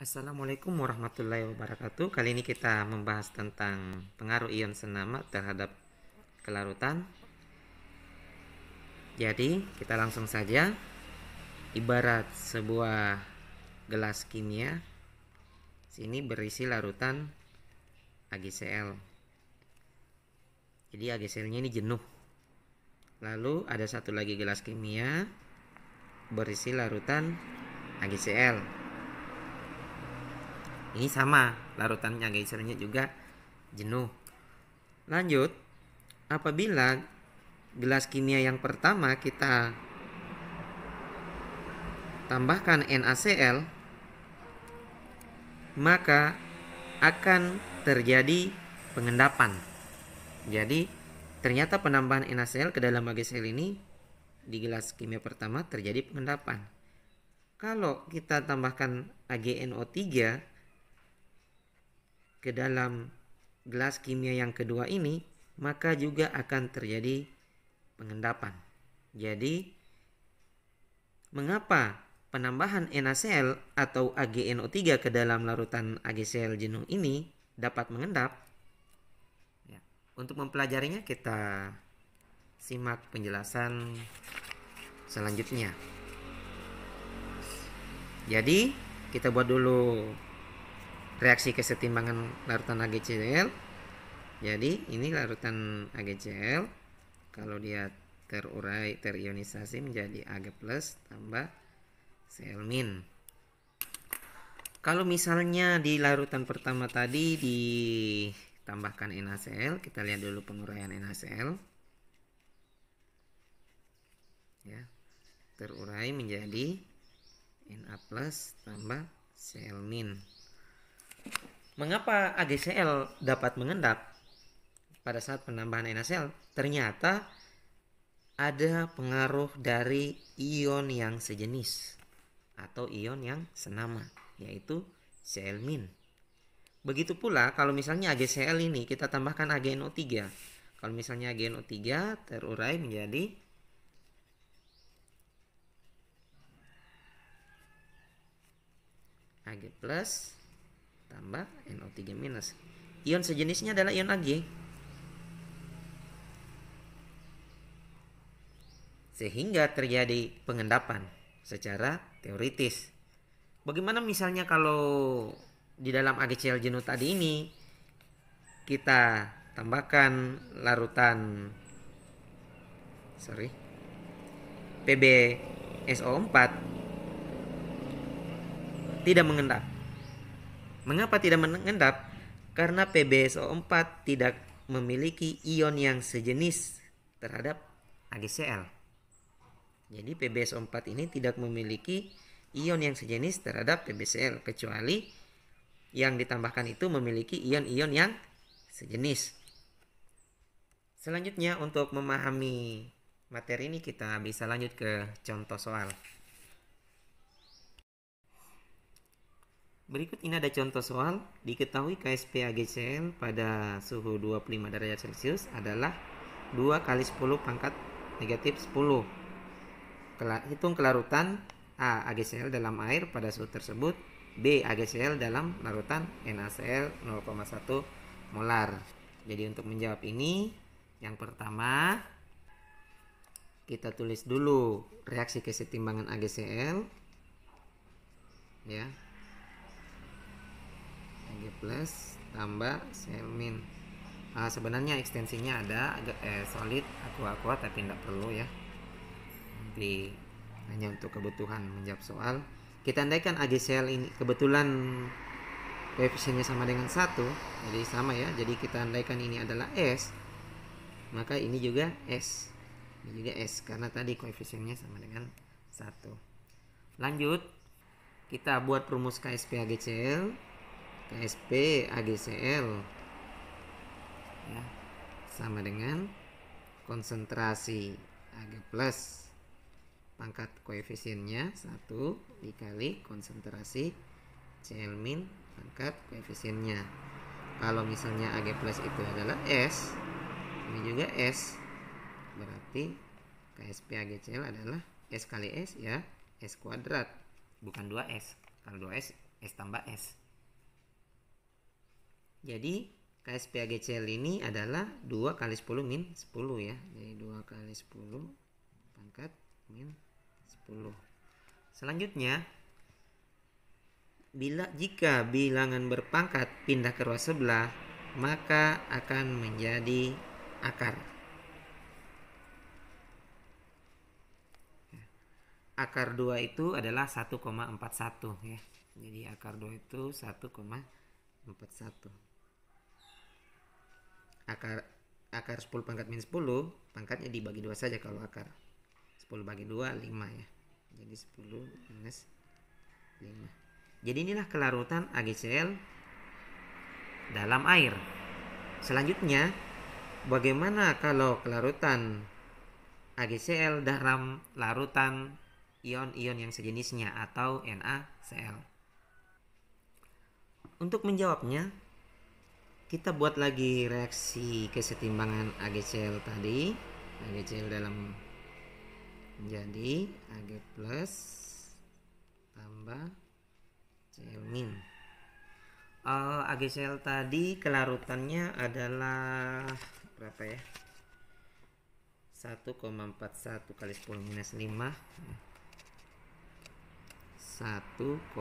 Assalamualaikum warahmatullahi wabarakatuh. Kali ini kita membahas tentang pengaruh ion senama terhadap kelarutan. Jadi kita langsung saja. Ibarat sebuah gelas kimia, sini berisi larutan AgCl. Jadi AgCl-nya ini jenuh. Lalu ada satu lagi gelas kimia berisi larutan AgCl. Ini sama, larutannya AgCl-nya juga jenuh. Lanjut, apabila gelas kimia yang pertama kita tambahkan NaCl, maka akan terjadi pengendapan. Jadi ternyata penambahan NaCl ke dalam AgCl ini di gelas kimia pertama terjadi pengendapan. Kalau kita tambahkan AgNO3 ke dalam gelas kimia yang kedua ini, maka juga akan terjadi pengendapan. Jadi mengapa penambahan NaCl atau AgNO3 ke dalam larutan AgCl jenuh ini dapat mengendap? Ya, untuk mempelajarinya kita simak penjelasan selanjutnya. Jadi kita buat dulu reaksi kesetimbangan larutan AgCl. Jadi ini larutan AgCl, kalau dia terurai, terionisasi menjadi Ag+ tambah Cl-. Kalau misalnya di larutan pertama tadi ditambahkan NaCl, kita lihat dulu penguraian NaCl. Ya, terurai menjadi Na+ tambah Cl-. Mengapa AgCl dapat mengendap pada saat penambahan NaCl? Ternyata ada pengaruh dari ion yang sejenis atau ion yang senama, yaitu Cl-. Begitu pula kalau misalnya AgCl ini kita tambahkan AgNO3. Kalau misalnya AgNO3 terurai menjadi Ag+ tambah NO3-. Ion sejenisnya adalah ion Ag. Sehingga terjadi pengendapan secara teoritis. Bagaimana misalnya kalau di dalam AgCl jenuh tadi ini kita tambahkan larutan PbSO4, tidak mengendap. Mengapa tidak mengendap? Karena PbSO4 tidak memiliki ion yang sejenis terhadap AgCl. Jadi PbSO4 ini tidak memiliki ion yang sejenis terhadap PbCl, kecuali yang ditambahkan itu memiliki ion-ion yang sejenis. Selanjutnya, untuk memahami materi ini kita bisa lanjut ke contoh soal. Berikut ini ada contoh soal. Diketahui KSP AgCl pada suhu 25 derajat Celcius adalah 2 kali 10 pangkat negatif 10. Hitung kelarutan A. AgCl dalam air pada suhu tersebut. B. AgCl dalam larutan NaCl 0,1 molar. Jadi untuk menjawab ini, yang pertama kita tulis dulu reaksi kesetimbangan AgCl, ya, Ag+ tambah Cl-. Sebenarnya ekstensinya ada solid aqua tapi tidak perlu ya, nanti hanya untuk kebutuhan menjawab soal. Kita andaikan AgCl ini kebetulan koefisiennya sama dengan 1, jadi sama ya, jadi kita andaikan ini adalah S, maka ini juga S, ini juga S karena tadi koefisiennya sama dengan 1. Lanjut, kita buat rumus KSP AgCl. KSP AgCl ya, sama dengan konsentrasi Ag+ pangkat koefisiennya 1 dikali konsentrasi Cl- pangkat koefisiennya. Kalau misalnya Ag+ itu adalah S, ini juga S, berarti KSP AgCl adalah S kali S ya, S kuadrat, bukan 2S. Kalau 2S S tambah S. Jadi KSP AGCL ini adalah 2 kali 10 min 10 ya. Jadi 2 kali 10 pangkat min 10. Selanjutnya, jika bilangan berpangkat pindah ke ruas sebelah, maka akan menjadi akar. Akar 2 itu adalah 1,41 ya. Jadi akar 2 itu 1,41. Akar 10 pangkat min 10, pangkatnya dibagi 2 saja kalau akar. 10 bagi 2 5 ya. Jadi 10 minus 5. Jadi inilah kelarutan AGCL dalam air. Selanjutnya, bagaimana kalau kelarutan AGCL dalam larutan ion-ion yang sejenisnya atau NaCl? Untuk menjawabnya, kita buat lagi reaksi kesetimbangan AGCL tadi. AGCL dalam menjadi Ag plus tambah Cl min. AGCL tadi kelarutannya adalah berapa ya? 1,41 kali 10 minus 5. 1,41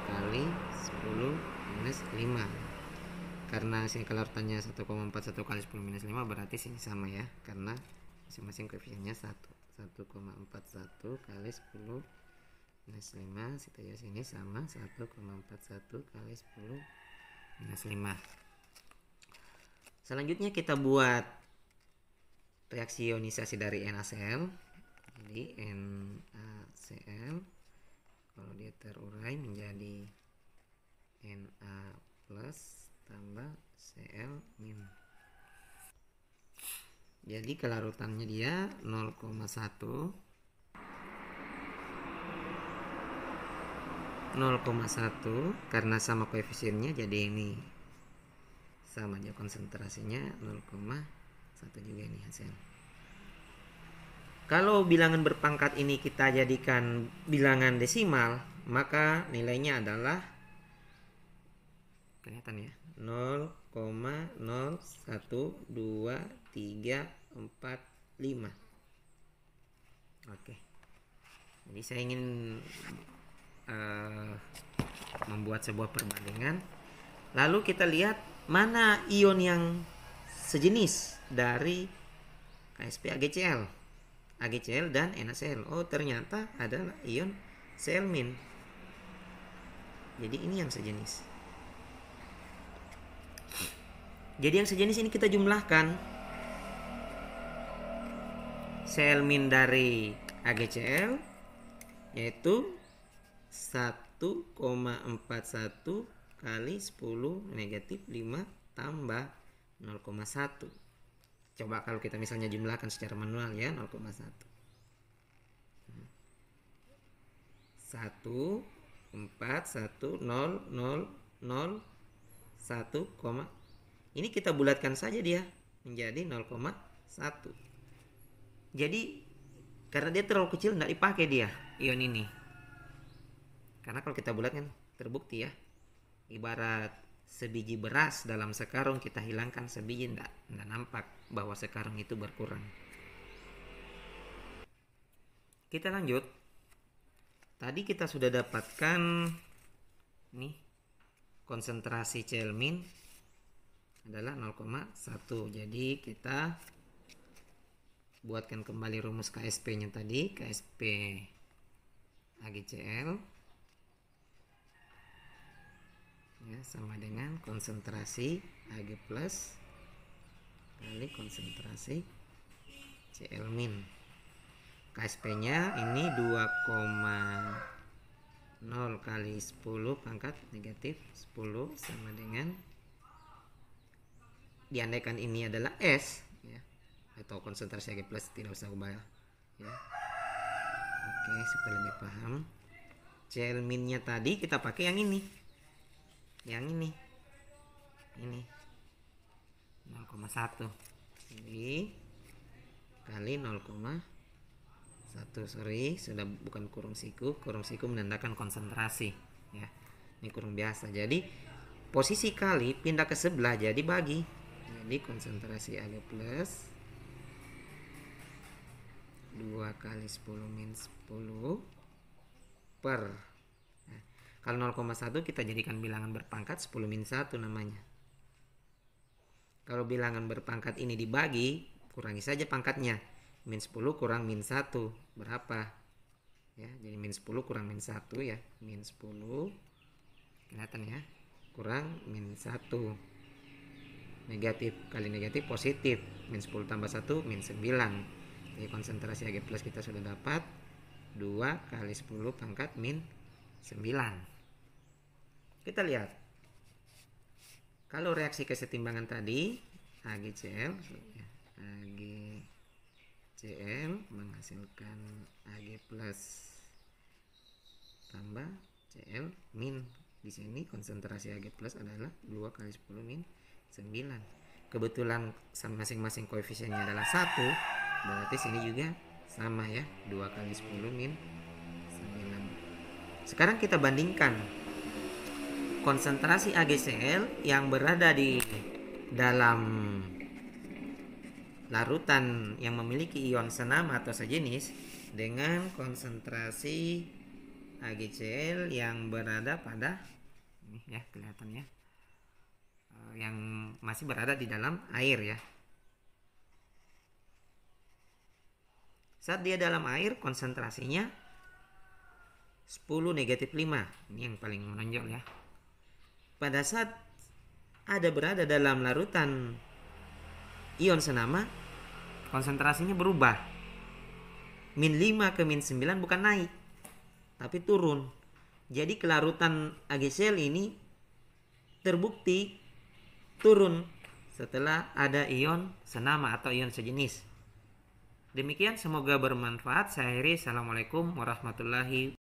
kali 10 minus 5. Karena sini kelarutannya 1,41 kali 10 minus 5, berarti sini sama ya, karena masing-masing koefisiennya 1. 1,41 kali 10 minus 5, situasi sini sama 1,41 kali 10 minus 5. Selanjutnya kita buat reaksi ionisasi dari NaCl. Jadi NaCl kalau dia terurai menjadi Na plus tambah Cl min. Jadi kelarutannya dia 0,1 karena sama koefisiennya, jadi ini sama aja konsentrasinya 0,1 juga ini hasil. Kalau bilangan berpangkat ini kita jadikan bilangan desimal, maka nilainya adalah kelihatan ya, 0,012345. Oke. Jadi saya ingin membuat sebuah perbandingan. Lalu kita lihat mana ion yang sejenis dari KSP AGCL dan NaCl. Oh, ternyata adalah ion Cl min. Jadi ini yang sejenis. Jadi yang sejenis ini kita jumlahkan. Cl min dari AGCL yaitu 1,41 kali 10 negatif 5 tambah 0,1. Coba kalau kita misalnya jumlahkan secara manual ya, 0,1. 1, 4, 1, 0, 0, 0, 1, ini kita bulatkan saja dia menjadi 0,1. Jadi karena dia terlalu kecil tidak dipakai dia ion ini. Karena kalau kita bulatkan terbukti ya, ibarat sebiji beras dalam sekarung, kita hilangkan sebiji, tidak nampak bahwa sekarung itu berkurang. Kita lanjut. Tadi kita sudah dapatkan nih konsentrasi Cl min adalah 0,1. Jadi kita buatkan kembali rumus KSP-nya tadi, KSP AGCL ya sama dengan konsentrasi Ag plus kali konsentrasi Cl min. KSP nya ini 2,0 kali 10 pangkat negatif 10 sama dengan, diandaikan ini adalah S ya, atau konsentrasi Ag plus, tidak usah ubah ya. Oke, supaya lebih paham, Cl min nya tadi kita pakai yang ini. Ini 0,1 jadi kali 0,1. 1, sorry, sudah bukan kurung siku menandakan konsentrasi ya. Ini kurung biasa. Jadi posisi kali pindah ke sebelah jadi bagi. Jadi konsentrasi Ag plus 2 kali 10 min 10 per, nah, kalau 0,1 kita jadikan bilangan berpangkat 10 min 1 namanya. Kalau bilangan berpangkat ini dibagi, kurangi saja pangkatnya. Min 10 kurang min 1 berapa? Ya, jadi min 10 kurang min 1 ya. Min 10 kelihatan ya. Kurang min 1. Negatif kali negatif positif. Min 10 tambah 1 min 9. Jadi konsentrasi Ag plus kita sudah dapat 2 kali 10 pangkat min 9. Kita lihat. Kalau reaksi kesetimbangan tadi AgCl menghasilkan Ag plus tambah Cl min. Di sini konsentrasi Ag plus adalah 2 kali 10 min 9. Kebetulan masing-masing koefisiennya adalah 1, berarti sini juga sama ya, 2 kali 10 min 9. Sekarang kita bandingkan konsentrasi AgCl yang berada di dalam larutan yang memiliki ion senama atau sejenis dengan konsentrasi AgCl yang berada pada ini ya, kelihatan ya, yang masih berada di dalam air ya. Saat dia dalam air konsentrasinya 10 negatif 5. Ini yang paling menonjol ya. Pada saat ada berada dalam larutan ion senama, konsentrasinya berubah. Min 5 ke min 9 bukan naik, tapi turun. Jadi kelarutan AgCl ini terbukti turun setelah ada ion senama atau ion sejenis. Demikian, semoga bermanfaat. Saya akhiri. Assalamualaikum warahmatullahi wabarakatuh.